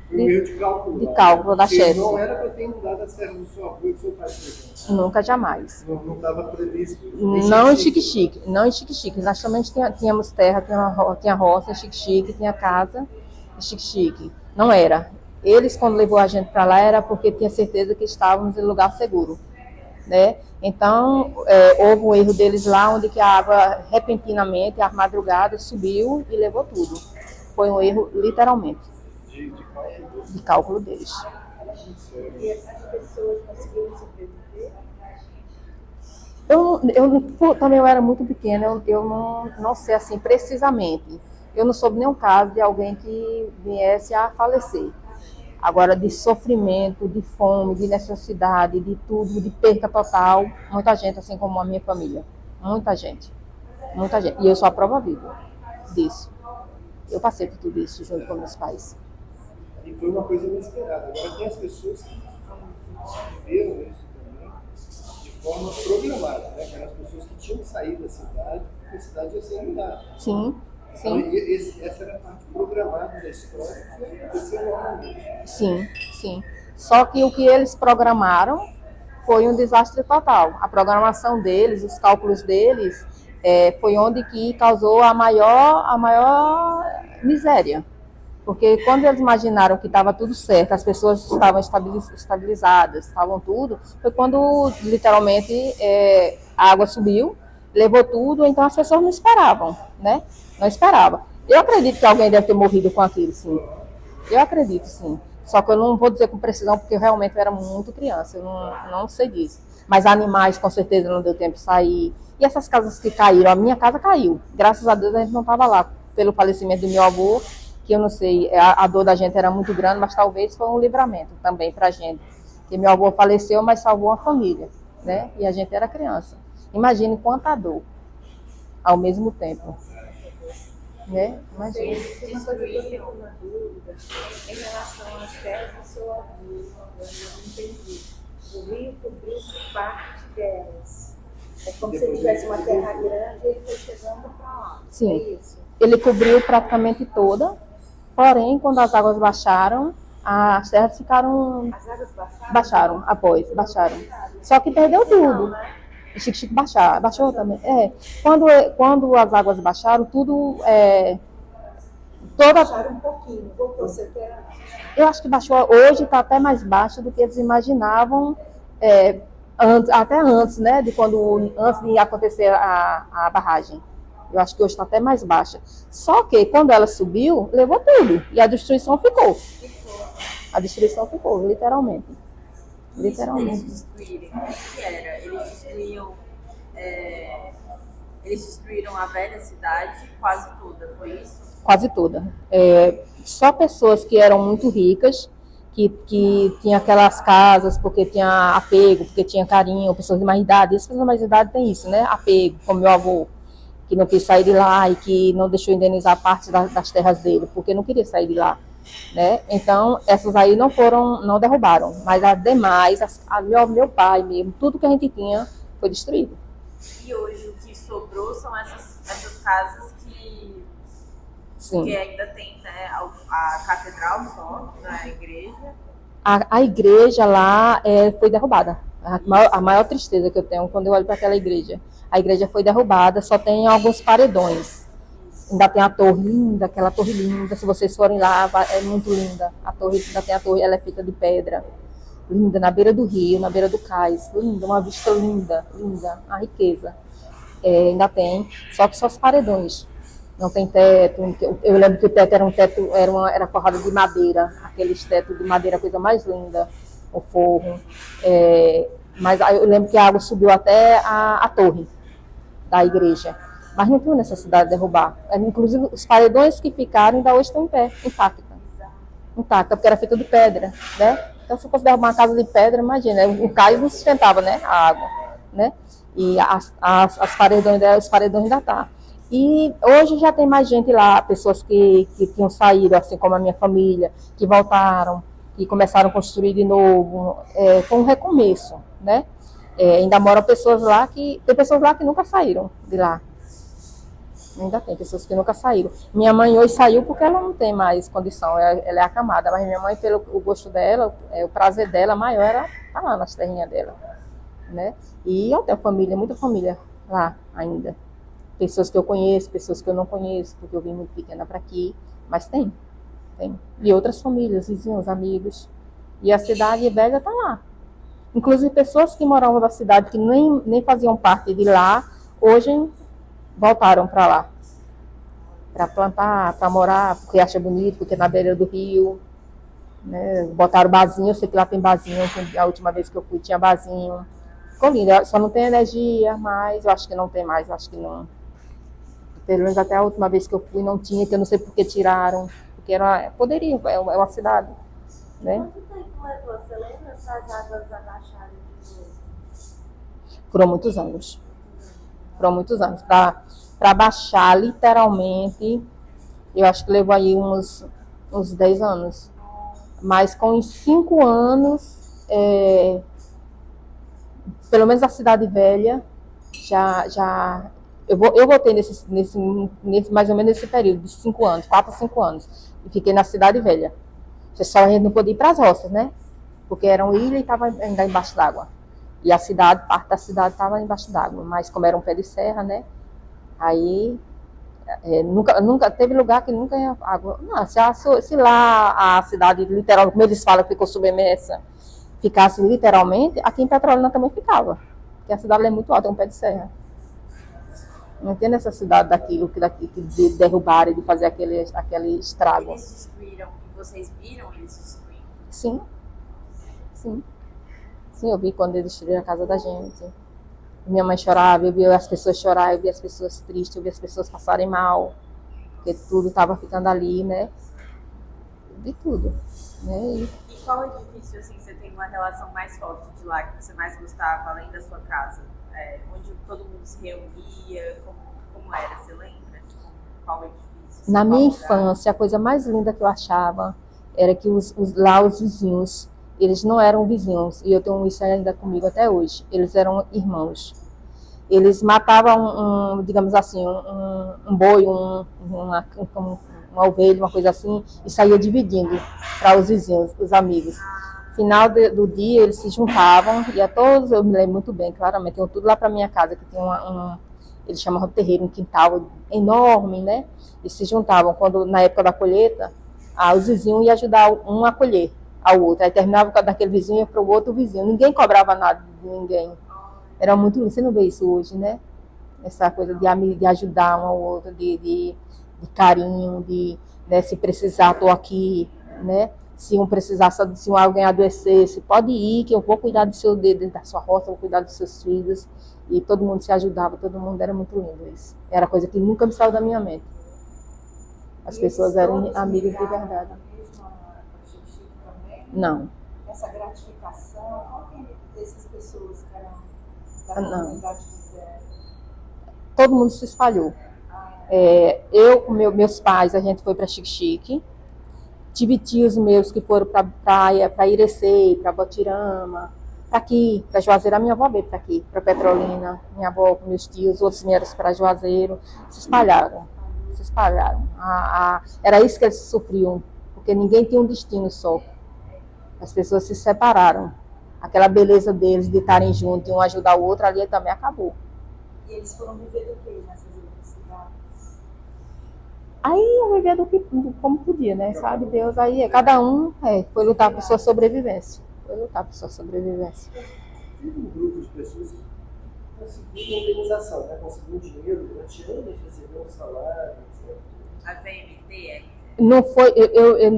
Foi um erro de cálculo. De cálculo da chefe. Não era para ter mudado as terras do seu avô e do seu pai, por exemplo. Nunca, jamais. Não estava previsto. Não em Xique-Xique, não em Xique-Xique. Nós também tínhamos terra, tinha roça em Xique-Xique, tinha casa em Xique-Xique. Não era. Eles, quando levou a gente para lá, era porque tinha certeza que estávamos em lugar seguro, né? Então, houve um erro deles lá, onde que a água, repentinamente, à madrugada, subiu e levou tudo. Foi um erro, literalmente, de cálculo deles. E essas pessoas conseguiram sobreviver? Também eu era muito pequena, eu não sei assim precisamente. Eu não soube nenhum caso de alguém que viesse a falecer. Agora, de sofrimento, de fome, de necessidade, de tudo, de perca total, muita gente, assim como a minha família. Muita gente. Muita gente. E eu sou a prova viva disso. Eu passei por tudo isso junto com meus pais. E foi uma coisa inesperada. Agora tem as pessoas que viveram isso também de forma programada, né? Aquelas pessoas que tinham que sair da cidade, porque a cidade ia ser inundada. Sim, sim. Então, essa era a parte programada da história que aconteceu normalmente. Sim, sim. Só que o que eles programaram foi um desastre total. A programação deles, os cálculos deles, foi onde que causou a maior miséria. Porque quando eles imaginaram que estava tudo certo, as pessoas estavam estabilizadas, estavam tudo, foi quando literalmente a água subiu, levou tudo, então as pessoas não esperavam, né? Não esperavam. Eu acredito que alguém deve ter morrido com aquilo, sim. Eu acredito, sim. Só que eu não vou dizer com precisão, porque realmente eu era muito criança, eu não sei disso. Mas animais, com certeza, não deu tempo de sair. E essas casas que caíram, a minha casa caiu. Graças a Deus a gente não estava lá, pelo falecimento do meu avô, que eu não sei, a dor da gente era muito grande, mas talvez foi um livramento também para a gente. Porque meu avô faleceu, mas salvou a família, né? E a gente era criança. Imagine quanta dor ao mesmo tempo. Né? Imagina. Tem uma coisa que eu tenho uma dúvida em relação às terras do seu avô. Eu não entendi. O rio cobriu parte delas. É como se ele tivesse uma terra grande e ele foi chegando para lá. Sim. É isso. Ele cobriu praticamente toda, porém, quando as águas baixaram, as terras ficaram... As águas Baixaram. Só que perdeu tudo. Xique-Xique baixou também. Quando as águas baixaram, tudo... Baixaram um pouquinho, voltou a ser terra. Eu acho que baixou, hoje está até mais baixa do que eles imaginavam, até antes, né, antes de acontecer a barragem. Eu acho que hoje está até mais baixa. Só que quando ela subiu, levou tudo. E a destruição ficou. A destruição ficou, literalmente. Literalmente. Eles destruírem, o que era? Eles destruíram a velha cidade quase toda, foi isso? Quase toda. Só pessoas que eram muito ricas, que tinham aquelas casas porque tinha apego, porque tinha carinho, pessoas de mais idade. As pessoas de mais idade têm isso, né? Apego, como meu avô, que não quis sair de lá e que não deixou indenizar parte das terras dele, porque não queria sair de lá. Né? Então, essas aí não derrubaram, mas as demais, meu pai mesmo, tudo que a gente tinha foi destruído. E hoje o que sobrou são essas casas Sim. Que ainda tem, né, a catedral só, na igreja. A igreja lá foi derrubada. A maior tristeza que eu tenho quando eu olho para aquela igreja. A igreja foi derrubada, só tem alguns paredões. Ainda tem a torre linda, aquela torre linda. Se vocês forem lá, é muito linda. A torre, ainda tem a torre, ela é feita de pedra. Linda, na beira do rio, na beira do cais. Linda, uma vista linda, linda. A riqueza. Ainda tem, só que só os paredões. Não tem teto. Eu lembro que o teto era forrado de madeira. Aqueles tetos de madeira, a coisa mais linda. O forro. Mas eu lembro que a água subiu até a torre da igreja. Mas não tinha necessidade de derrubar. Inclusive, os paredões que ficaram ainda hoje estão em pé, intacta, porque era feita de pedra, né? Então, se fosse derrubar uma casa de pedra, imagina, o cais não sustentava, né, a água, né? E os paredões ainda tá. E hoje já tem mais gente lá, pessoas que tinham saído, assim como a minha família, que voltaram, que começaram a construir de novo. Foi um recomeço, né? Ainda moram pessoas lá tem pessoas lá que nunca saíram de lá. Ainda tem pessoas que nunca saíram. Minha mãe hoje saiu porque ela não tem mais condição, ela é acamada. Mas minha mãe, pelo o gosto dela, o prazer dela maior era estar lá nas terrinhas dela, né? E eu tenho família, muita família lá ainda. Pessoas que eu conheço, pessoas que eu não conheço, porque eu vim muito pequena para aqui. Mas tem. E outras famílias, vizinhos, amigos. E a cidade velha está lá. Inclusive pessoas que moravam na cidade, que nem faziam parte de lá, hoje voltaram para lá. Para plantar, para morar, porque acha bonito, porque é na beira do rio. Né? Botaram barzinho, eu sei que lá tem barzinho, a última vez que eu fui tinha barzinho. Ficou lindo, só não tem energia, mas eu acho que não tem mais, eu acho que não. Pelo menos até a última vez que eu fui não tinha, que eu não sei por que tiraram. Porque poderia, é uma cidade. Né? Quanto tempo levou? Você lembra se as águas abaixaram de novo? Foram muitos anos. Foram muitos anos. Para baixar, literalmente, eu acho que levou aí uns 10 anos. Mas com uns 5 anos, pelo menos a Cidade Velha, eu voltei mais ou menos nesse período, de 5 anos, 4 a 5 anos. E fiquei na Cidade Velha. Só a gente não podia ir para as roças, né? Porque era uma ilha e estava ainda embaixo d'água. E a cidade, parte da cidade estava embaixo d'água. Mas como era um pé de serra, né? Aí nunca teve lugar que nunca ia água. Não, se lá a cidade literal, como eles falam, ficou submersa, ficasse literalmente, aqui em Petrolina também ficava. Porque a cidade é muito alta, é um pé de serra. Não tem necessidade daquilo de derrubar e de fazer aquele estrago. Eles destruíram, e vocês viram eles destruindo? Sim. Sim. Sim, eu vi quando eles destruíram a casa da gente. Minha mãe chorava, eu via as pessoas chorar, eu via as pessoas tristes, eu via as pessoas passarem mal, porque tudo estava ficando ali, né? De tudo. Né? E qual edifício, assim, você tem uma relação mais forte de lá, que você mais gostava, além da sua casa? Onde todo mundo se reunia, como era, você lembra? Qual edifício? Na minha infância, a coisa mais linda que eu achava era que lá os vizinhos, eles não eram vizinhos, e eu tenho isso ainda comigo até hoje, eles eram irmãos. Eles matavam, digamos assim, um boi, uma ovelha, uma coisa assim, e saía dividindo para os vizinhos, os amigos. Final do dia, eles se juntavam, e a todos, eu me lembro muito bem, claramente, iam tudo lá para minha casa, que tem eles chamavam de terreiro, um quintal enorme, né? E se juntavam, na época da colheita, os vizinhos iam ajudar um a colher ao outro. Aí terminava daquele vizinho e ia para o outro vizinho. Ninguém cobrava nada de ninguém. Era muito lindo. Você não vê isso hoje, né? Essa coisa de ajudar um ao outro, de carinho, né? Se precisar, estou aqui, né? Se um precisar, se alguém adoecer, pode ir, que eu vou cuidar do seu dedo, da sua roça, vou cuidar dos seus filhos. E todo mundo se ajudava, todo mundo, era muito lindo isso. Era coisa que nunca me saiu da minha mente. As pessoas eram amigas de verdade. Não. Essa gratificação dessas pessoas que eram da comunidade fizeram. Todo mundo se espalhou. Eu com meus pais, a gente foi para Xique-Xique. Tive tios meus que foram para praia, para Irecê, para Botirama, para aqui, para Juazeiro. A minha avó veio para aqui, para Petrolina. Minha avó com meus tios, outros vieram para Juazeiro. Se espalharam. Era isso que eles sofriam, porque ninguém tinha um destino só. As pessoas se separaram. Aquela beleza deles de estarem juntos e um ajudar o outro, ali também acabou. E eles foram viver do quê nessas outras cidades? Aí eu vivia como podia, né? Sabe, Deus, aí cada um foi lutar por sua sobrevivência. Teve um grupo de pessoas que conseguiram indenização, né? Conseguiram dinheiro durante anos, receberam um salário, etc. A VMT Não foi,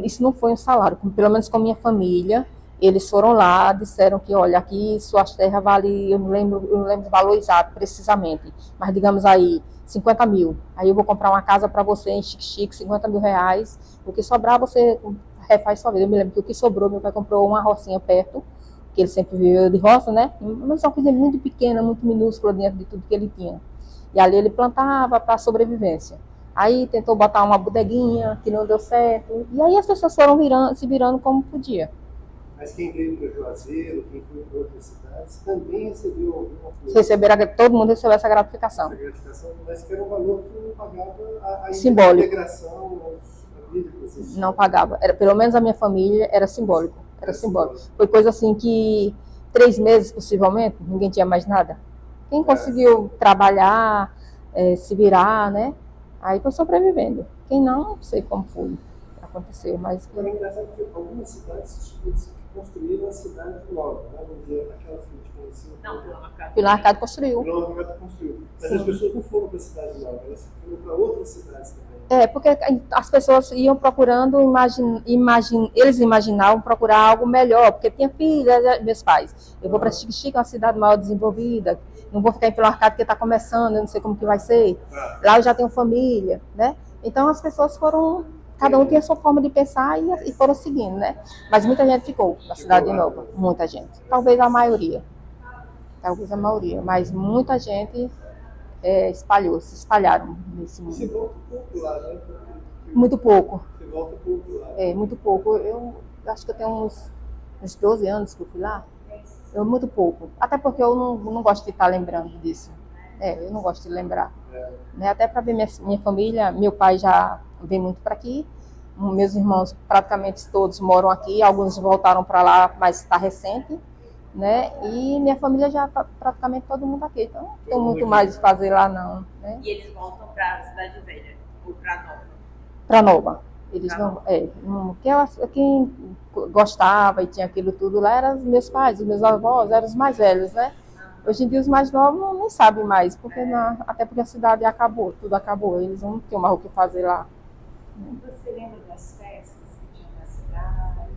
isso não foi um salário, pelo menos com a minha família. Eles foram lá, disseram que, olha, aqui suas terras vale, eu não lembro o valor exato, precisamente, mas digamos aí, 50 mil. Aí eu vou comprar uma casa para você em Xique-Xique, 50 mil reais. O que sobrar, você refaz sua vida. Eu me lembro que o que sobrou, meu pai comprou uma rocinha perto, que ele sempre viveu de roça, né? Mas uma coisa muito pequena, muito minúscula dentro de tudo que ele tinha. E ali ele plantava para sobrevivência. Aí tentou botar uma bodeguinha, que não deu certo. E aí as pessoas foram se virando como podia. Mas quem veio para Juazeiro, quem foi para outras cidades, também recebeu alguma coisa. Todo mundo recebeu essa gratificação. Essa gratificação, mas que era um valor que não pagava a Simbólico. integração, a vida que vocês Não pagava. Pelo menos a minha família era simbólico. Era simbólico. Foi coisa assim que 3 meses, possivelmente, ninguém tinha mais nada. Quem conseguiu trabalhar, se virar, né? Aí foi sobrevivendo. Quem não sei como foi. Aconteceu, mas... Agora é engraçado que algumas cidades eles construíram a cidade nova, né? Vamos dizer, aquela que a gente conhecia. Não, pelo mercado. Pelo Arcado construiu. Pelo Mercado construiu. Mas Sim. as pessoas não foram para a cidade nova, elas foram para outras cidades também. Porque as pessoas iam procurando, eles imaginavam procurar algo melhor, porque tinha filhas, meus pais. Eu vou para Xique-Xique, uma cidade maior desenvolvida, não vou ficar em Pelo Arcado porque está começando, eu não sei como que vai ser. Lá eu já tenho família, né? Então as pessoas foram, cada um tinha a sua forma de pensar e foram seguindo, né? Mas muita gente ficou na Cidade Nova, muita gente. Talvez a maioria, mas muita gente se espalharam nesse Você mundo. volta um pouco lá, né? Muito pouco. Você volta um pouco lá. Muito pouco. Eu acho que eu tenho uns 12 anos que eu fui lá. Muito pouco. Até porque eu não gosto de estar lembrando disso. Eu não gosto de lembrar. Né? Até para ver minha família, meu pai já vem muito para aqui. Meus irmãos praticamente todos moram aqui. Alguns voltaram para lá, mas está recente. Né? E minha família já está praticamente todo mundo aqui. Então não tem muito mais de fazer lá, não. Né? E eles voltam para a Cidade Velha ou para Nova? Para Nova. Eles quem gostava e tinha aquilo tudo lá eram os meus pais, os meus avós, eram os mais velhos, né? Hoje em dia os mais novos nem sabem mais, porque até porque a cidade acabou, tudo acabou, eles não tinham mais o que fazer lá. Você lembra das festas que tinha na cidade?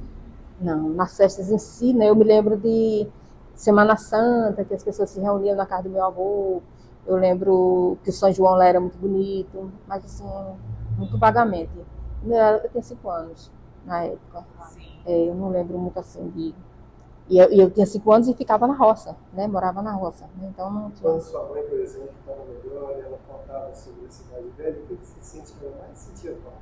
Não, nas festas em si, né? Eu me lembro de Semana Santa, que as pessoas se reuniam na casa do meu avô. Eu lembro que o São João lá era muito bonito, mas assim, muito vagamente. Eu tinha 5 anos na época. Eu não lembro muito assim de... E eu tinha 5 anos e ficava na roça, né? Morava na roça. Né? Então não tinha... Quando sua mãe, por exemplo, estava melhor e ela contava sobre a Cidade Velha, o que você sente que ela mais sentia falta?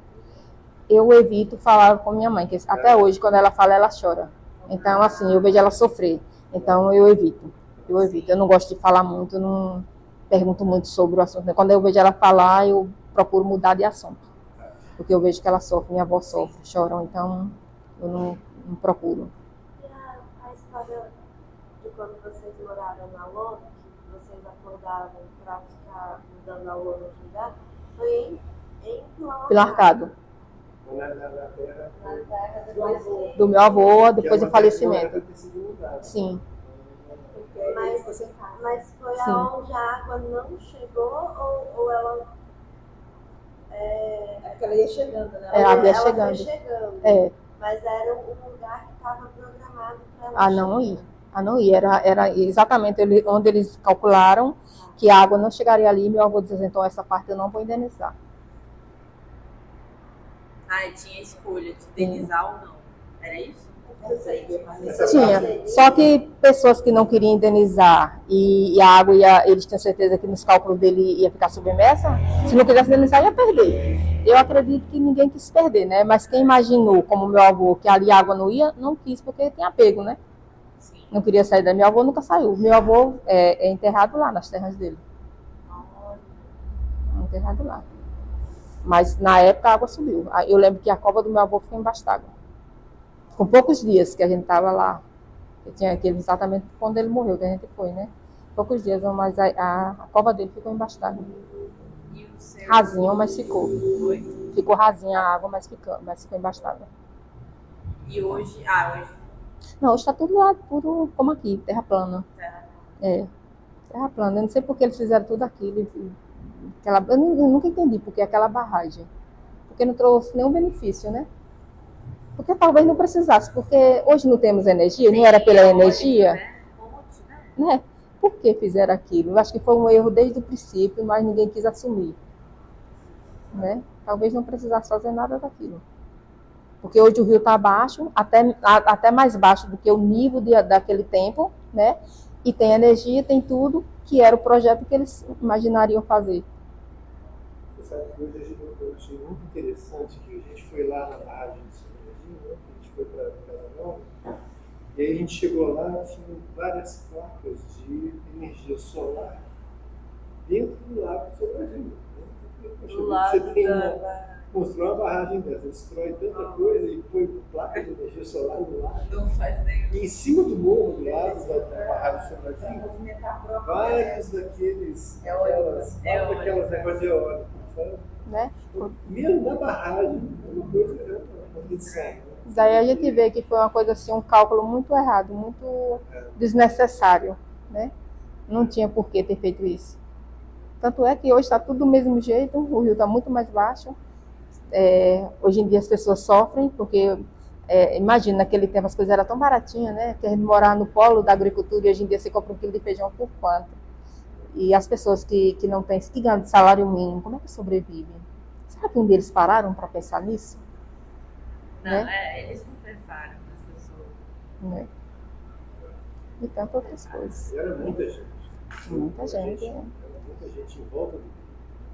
Eu evito falar com minha mãe, que até hoje, quando ela fala, ela chora. Então, assim, eu vejo ela sofrer. Então, eu evito. Eu não gosto de falar muito, eu não pergunto muito sobre o assunto. Quando eu vejo ela falar, eu procuro mudar de assunto. Porque eu vejo que ela sofre, minha avó sofre, choram, então eu não procuro. E a história de quando vocês moraram na lona, que vocês acordavam para ficar mudando a lona de lugar, foi em Pelo Arcado. Na terra do avô. Do meu avô, depois que do falecimento. era pra ter sido mudada. Sim. Mas foi Sim. aonde a água não chegou ou ela... Porque ela ia chegando, né? Ela ia foi chegando. chegando. Mas era um lugar que estava programado para ela A não ir. Era exatamente onde eles calcularam que a água não chegaria ali. Meu avô dizia, então essa parte eu não vou indenizar. E tinha escolha de indenizar ou não. Era isso? Tinha. Só que pessoas que não queriam indenizar e a água eles tinham certeza que nos cálculos dele ia ficar submersa, se não quisesse indenizar, ia perder. Eu acredito que ninguém quis perder, né? Mas quem imaginou, como meu avô, que ali a água não ia, não quis, porque tem apego, né? Sim. Não queria sair da meu avô, nunca saiu. Meu avô é enterrado lá, nas terras dele. Enterrado lá. Mas na época a água subiu. Eu lembro que a cova do meu avô ficou embaixo d'água. Com poucos dias que a gente estava lá. Eu tinha aquele exatamente quando ele morreu, que a gente foi, né? Poucos dias, mas a cova dele ficou embaixo d'água. E o seu... Rasinho, mas ficou. Foi? Ficou rasinha a água, mas ficou embaixo d'água. E hoje... hoje... Não, hoje está tudo lá, tudo como aqui, terra plana. Terra plana. Eu não sei por que eles fizeram tudo aquilo. Eu nunca entendi por que aquela barragem. Porque não trouxe nenhum benefício, né? Porque talvez não precisasse, porque hoje não temos energia, não era pela energia. Né? Por que fizeram aquilo? Eu acho que foi um erro desde o princípio, mas ninguém quis assumir. Né? Talvez não precisasse fazer nada daquilo. Porque hoje o rio está baixo, até mais baixo do que o nível daquele tempo, né? E tem energia, tem tudo, que era o projeto que eles imaginariam fazer. Você sabe que hoje eu achei muito interessante que a gente foi lá na barragem de São Medinho, né? A gente foi para Casa Nova, E aí a gente chegou lá, tinha várias placas de energia solar dentro do lago Sobradinho. Do lado Você tem da... construir uma barragem dessa, destrói tanta coisa e põe placa de energia solar no lago. Não faz nem... E em cima do morro, do lado da barragem Sobradinho, Movimentar a própria vários daqueles, Eólicos. aquelas negócios eólicos, sabe? né? Mesmo na barragem, é uma coisa, é uma condição. Né? Daí a gente vê que foi uma coisa assim, um cálculo muito errado, muito desnecessário, né? Não tinha por que ter feito isso. Tanto é que hoje está tudo do mesmo jeito, o rio está muito mais baixo. Hoje em dia as pessoas sofrem, porque imagina, naquele tempo as coisas eram tão baratinhas, né? Que a gente morar no polo da agricultura e hoje em dia você compra um quilo de feijão por quanto? E as pessoas que não têm, que ganham de salário mínimo, como é que sobrevivem? Será que um deles pararam para pensar nisso? Não, Né? eles não pensaram nas pessoas. Né? E tantas outras coisas. E era muita gente. Muita gente. Era muita gente em volta do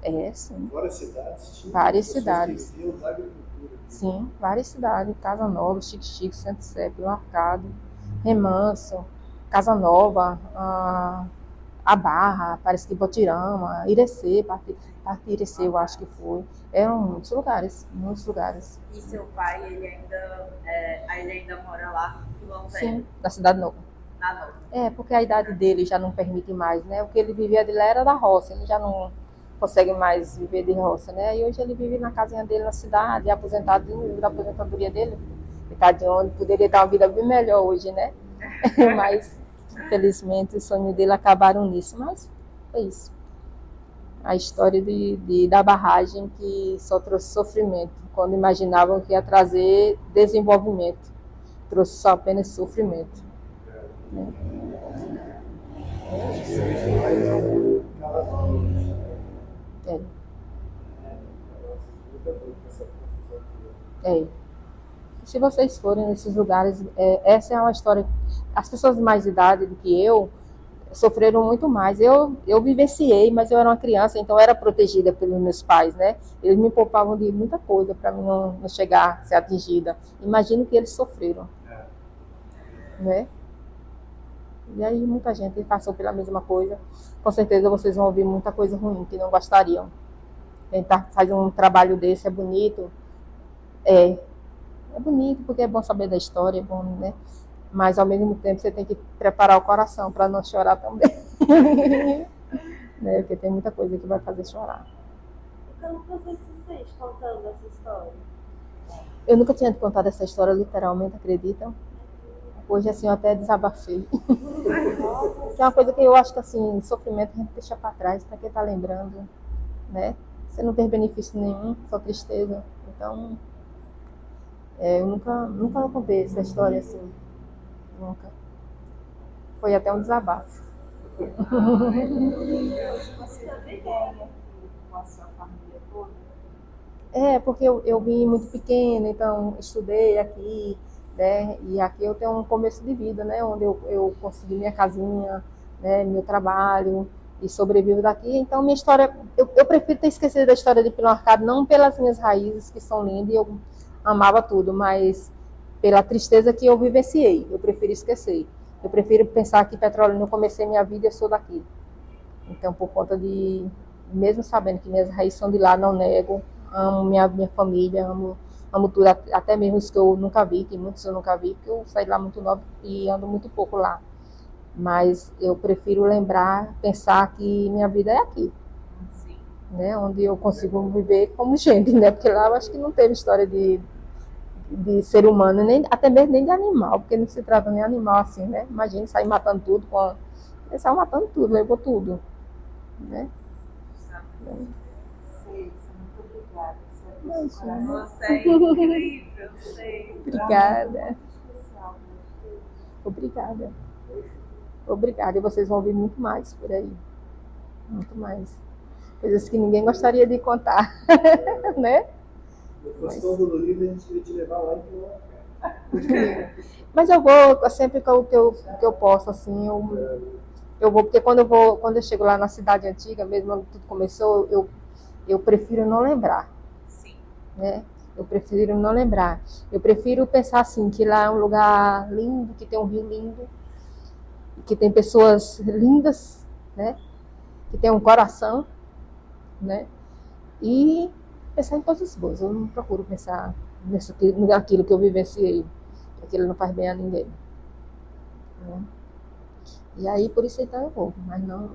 rio. Sim. Fora cidades, tinha Várias pessoas cidades. que viviam da agricultura. Sim, várias cidades. Casa Nova, Xique-Xique, Santo Sé, Pelo Arcado, Remanso, Casa Nova, a Barra, parece que Botirama, Irecê, parte de Irecê eu acho que foi. Eram muitos lugares, muitos lugares. E seu pai, ele ainda mora lá em Pilão Velho, Sim, na Cidade Nova. na Nova. Porque a idade dele já não permite mais, né? O que ele vivia de lá era da roça, ele já não consegue mais viver de roça, né? E hoje ele vive na casinha dele na cidade, aposentado, da aposentadoria dele. Tadinho, ele poderia dar uma vida bem melhor hoje, né? Mas, infelizmente, os sonhos dele acabaram nisso. Mas é isso. A história da barragem que só trouxe sofrimento, quando imaginavam que ia trazer desenvolvimento. Trouxe só apenas sofrimento. Né? É. Se vocês forem nesses lugares, essa é uma história. As pessoas de mais idade do que eu sofreram muito mais. Eu vivenciei, mas eu era uma criança, então eu era protegida pelos meus pais, né? Eles me poupavam de muita coisa para mim não chegar a ser atingida. Imagino que eles sofreram, né? E aí muita gente passou pela mesma coisa. Com certeza vocês vão ouvir muita coisa ruim que não gostariam. Tentar fazer um trabalho desse é bonito. É bonito porque é bom saber da história, é bom, né? Mas ao mesmo tempo você tem que preparar o coração para não chorar também. Né? Porque tem muita coisa que vai fazer chorar. E como você se sente contando essa história? Eu nunca tinha contado essa história, literalmente, acreditam? Hoje, assim, eu até desabafei. Que é uma coisa que eu acho que, assim, sofrimento a gente deixa para trás, para quem tá lembrando, né? Você não tem benefício nenhum, só tristeza. Então, eu nunca contei essa história assim. Nunca. Foi até um desabafo. Você também tem aqui com a sua família toda? Porque eu vim muito pequena, então estudei aqui, né? E aqui eu tenho um começo de vida, né? Onde eu consegui minha casinha, né? Meu trabalho e sobrevivo daqui. Então minha história, eu prefiro ter esquecido da história de Pilão Arcado, não pelas minhas raízes que são lindas, e eu amava tudo, mas pela tristeza que eu vivenciei. Eu prefiro esquecer. Eu prefiro pensar que Petrolina, eu comecei minha vida e eu sou daqui. Então, por conta de, mesmo sabendo que minhas raízes são de lá, não nego, amo minha família, amo tudo, até mesmo os que eu nunca vi, que muitos eu nunca vi, porque eu saí lá muito nova e ando muito pouco lá. Mas eu prefiro lembrar, pensar que minha vida é aqui. Sim. Né? Onde eu consigo viver como gente, né? Porque lá eu acho que não teve história de ser humano, até mesmo nem de animal, porque não se trata nem de animal assim, né? Imagina sair matando tudo, eles saíram matando tudo, levou tudo, né? Sei, muito obrigada. Você é incrível, sei. Obrigada. Obrigada. E vocês vão ouvir muito mais por aí. Muito mais. Coisas que ninguém gostaria de contar, né? Se fosse tão dolorido, a gente queria te levar lá e lá. Mas eu vou, sempre que eu posso, assim, eu vou, porque quando eu chego lá na cidade antiga, mesmo quando tudo começou, eu prefiro não lembrar. Sim. Né? Eu prefiro não lembrar. Eu prefiro pensar assim, que lá é um lugar lindo, que tem um rio lindo, que tem pessoas lindas, né? Que tem um coração, né? E pensar em coisas boas. Eu não procuro pensar naquilo que eu vivenciei. Aquilo não faz bem a ninguém, né? E aí, por isso então eu vou, mas não